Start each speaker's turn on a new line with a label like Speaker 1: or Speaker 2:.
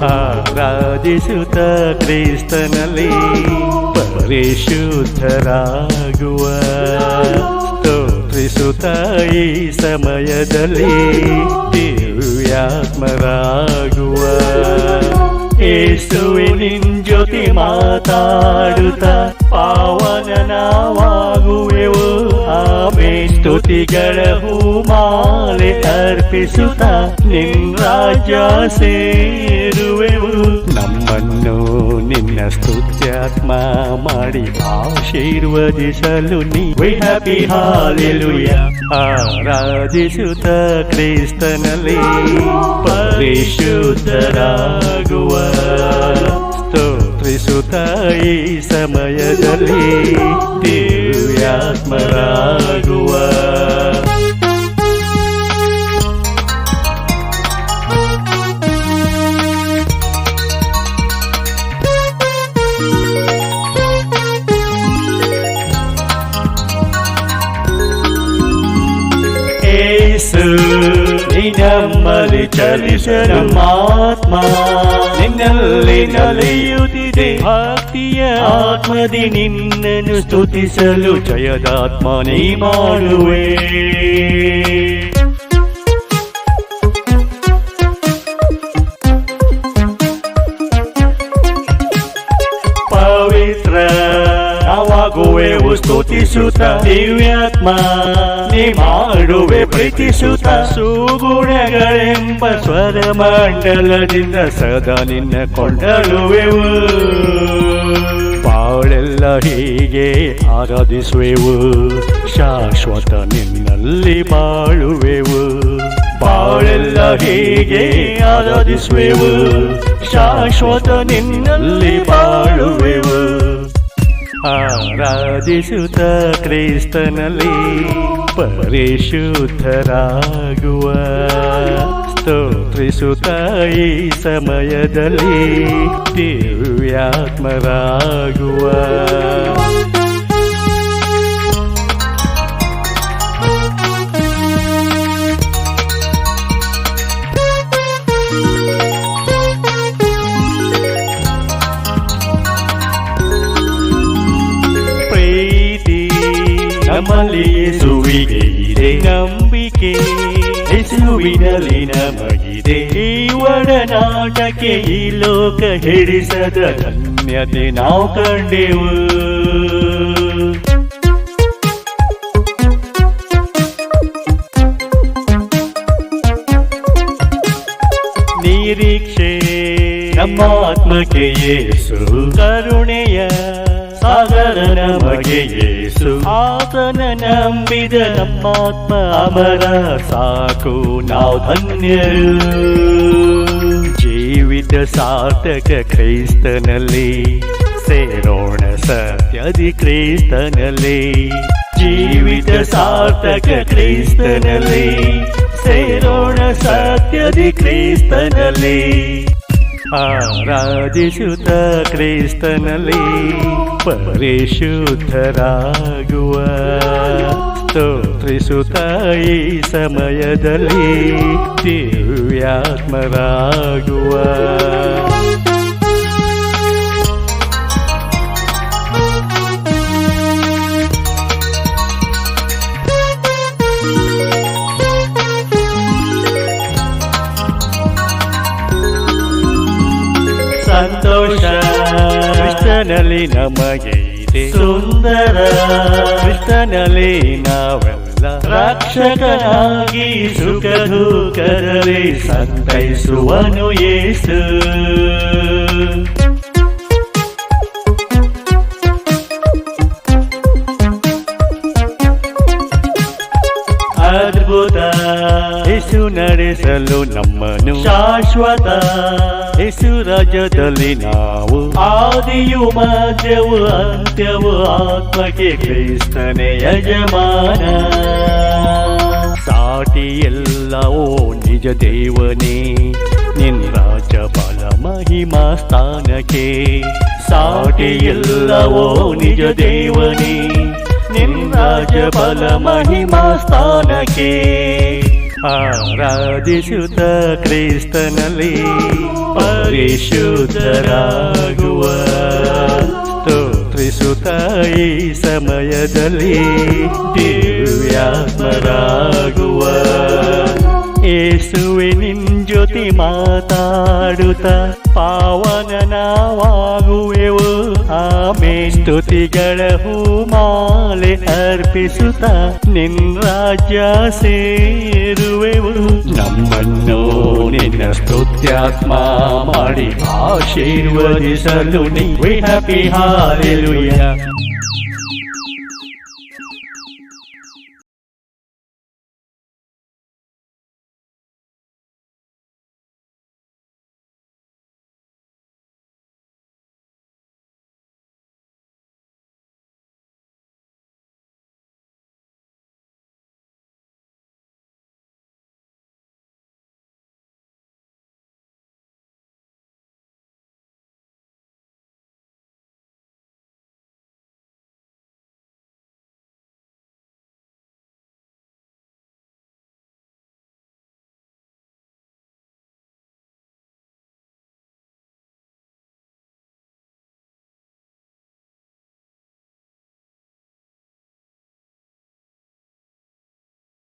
Speaker 1: ಆರಾಧಿಸುತ್ತ ಕ್ರಿಸ್ತನಲ್ಲಿ ಪರಿಶುದ್ಧರಾಗುವ, ಸ್ತೋತ್ರಿಸುತ್ತ ಈ ಸಮಯದಲ್ಲಿ ದಿವ್ಯಾತ್ಮರಾಗುವ. ಯೇಸುವಿನ ಜೊತೆ ಮಾತಾಡುತ್ತ ಪಾವನ ನಾವಾಗುವೆವು. ಆಮೇಲೆ ಸ್ತುತಿಗಳ ಹೂಮಾಲೆ ಅರ್ಪಿಸುತ್ತ ನಿನ್ನ ರಾಜ್ಯ ಸೇರುವೆವು. ನಮ್ಮನ್ನು ನಿನ್ನ ಸ್ತುತ್ಯಾತ್ಮ ಮಾಡಿ ಆಶೀರ್ವದಿಸಲು ನೀ ಹ್ಯಾಪಿ ಹಾಲೆಲೂಯಾ. ಆರಾಧಿಸುತ್ತ ಕ್ರಿಸ್ತನಲ್ಲಿ ಪರಿಶುದ್ಧರಾಗುವ, ಸ್ತೋತ್ರಿಸುತ್ತ ಈ ಸಮಯದಲ್ಲಿ ದಿವ್ಯಾತ್ಮರಾಗುವ. ಯೇಸು ನಮ್ಮಲ್ಲಿ ಚಲಿಸಲು ಆತ್ಮ ನಿನ್ನಲ್ಲಿ ನಲಿಯುತ್ತಿದೆ. ಭಕ್ತಿಯ ಆತ್ಮದಿ ನಿನ್ನನ್ನು ಸ್ತುತಿಸಲು ಜಯದಾತ್ಮ ನೀ ಮಾಡುವೆ. ಪವಿತ್ರ ನಾವಾಗುವೆವು ಸ್ತುತಿಸುತ್ತ ದಿವ್ಯಾತ್ಮ ನೀ ಮಾಡುವೆ ಪ್ರೀತಿಸುತ್ತ. ಸುಗುಣಗಳೆಂಬ ಸ್ವರ ಮಂಡಲದಿಂದ ಸದಾ ನಿನ್ನ ಕೊಂಡಾಡುವೆವು. ಬಾಳೆಲ್ಲ ಹೀಗೆ ಆರಾಧಿಸುವೆವು, ಶಾಶ್ವತ ನಿನ್ನಲ್ಲಿ ಬಾಳುವೆವು. ಬಾಳೆಲ್ಲ ಹೀಗೆ ಆರಾಧಿಸುವೆವು, ಶಾಶ್ವತ ನಿನ್ನಲ್ಲಿ ಬಾಳುವೆವು. ಆರಾಧಿಸುತ್ತ ಕ್ರಿಸ್ತನಲ್ಲಿ ಪರಿಶುದ್ಧರಾಗುವ, ಸ್ತೋತ್ರಿಸುತ್ತ ಈ ಸಮಯದಲ್ಲಿ ದಿವ್ಯಾತ್ಮರಾಗುವ. ನಮ್ಮಲ್ಲಿ ಯೇಸುವಿಗೆ ಇದೆ ನಂಬಿಕೆ, ಯೇಸುವಿನಲ್ಲಿ ನಮಗಿದೆ ಈ ಒಡನಾಟಕ್ಕೆ. ಈ ಲೋಕ ಹಿಡಿಸದ ಧನ್ಯತೆ ನಾವು ಕಂಡೆವು. ನಿರೀಕ್ಷೆ ನಮ್ಮ ಆತ್ಮಕ್ಕೆ ಯೇಸು, ಕರುಣೆಯ ಸಾಗರ ನಮಗೆ ಯೇಸು. ಆತನ ನಂಬಿದ ನಮ್ಮಾತ್ಮ ಅಮರ, ಸಾಕು ನಾವು ಧನ್ಯರು. ಜೀವಿತ ಸಾರ್ಥಕ ಕ್ರೈಸ್ತನಲ್ಲಿ ಸೇರೋಣ ಸತ್ಯದಿ ಕ್ರಿಸ್ತನಲ್ಲಿ. ಜೀವಿತ ಸಾರ್ಥಕ ಕ್ರಿಸ್ತನಲ್ಲಿ ಸೇರೋಣ ಸತ್ಯದಿ ಕ್ರಿಸ್ತನಲ್ಲಿ. ಆರಾಧಿಸುತ್ತ ಕ್ರಿಸ್ತನಲ್ಲಿ ಪರಿಶುದ್ಧರಾಗುವ, ಸ್ತೋತ್ರಿಸುತ್ತ ಈ ಸಮಯದಲ್ಲಿ ದಿವ್ಯಾತ್ಮರಾಗುವ. ಸಂತೋಷ ಕ್ರಿಸ್ತನಲ್ಲಿ ನಮಗೆ ಇದೆ ಸುಂದರ, ಕ್ರಿಸ್ತನಲ್ಲಿ ನಾವೆಲ್ಲ ರಕ್ಷಕನಾಗಿ ಸುಖ ದುಃಖದಲ್ಲಿ ಸಂತೈಸುವನು ಯೇಸು. ಅದ್ಭುತ ಯೇಸು ನಡೆಸಲು ನಮ್ಮನ್ನು ಶಾಶ್ವತ ಯೇಸು ರಾಜ್ಯದಲ್ಲಿ ನಾವು ಆದಿಯು ಮಧ್ಯವು ಅಂತ್ಯವು ಆತ್ಮಕ್ಕೆ ಕ್ರಿಸ್ತನೇ ಯಜಮಾನ. ಸಾಟಿ ಎಲ್ಲವೋ ನಿಜ ದೇವನೇ ನಿನ್ನ ರಾಜ ಬಲ ಮಹಿಮಾ ಸ್ಥಾನಕ್ಕೆ. ಸಾಟಿ ಎಲ್ಲವೋ ನಿಜ ದೇವನೇ ನಿನ್ನ ರಾಜಬಲ ಮಹಿಮಾ ಸ್ಥಾನಕ್ಕೆ ಆರಾಧಿಸುತ್ತ ಕ್ರಿಸ್ತನಲ್ಲಿ ಪರಿಶುದ್ಧರಾಗುವ ಸ್ತೋತ್ರಿಸುತ್ತ ಈ ಸಮಯದಲ್ಲಿ ದಿವ್ಯಾತ್ಮರಾಗುವ ಯೇಸುವೆ ನಿನ್ ಜೊತೆ ಮಾತಾಡುತ್ತ ಪಾವನನಾಗುವೆವು ಆಮೇನ್ ಸ್ತುತಿಗಳ ಹೂಮಾಲೆ ಅರ್ಪಿಸುತ್ತ ನಿನ್ ರಾಜ್ಯ ಸೇರುವೆವು ನಮ್ಮನ್ನು ನಿನ್ನ ಸ್ತುತ್ಯಾತ್ಮ ಮಾಡಿ ಆಶೀರ್ವದಿಸಲು ನೀ ಹ್ಯಾಪಿ ಹಾಲೆಲೂಯಾ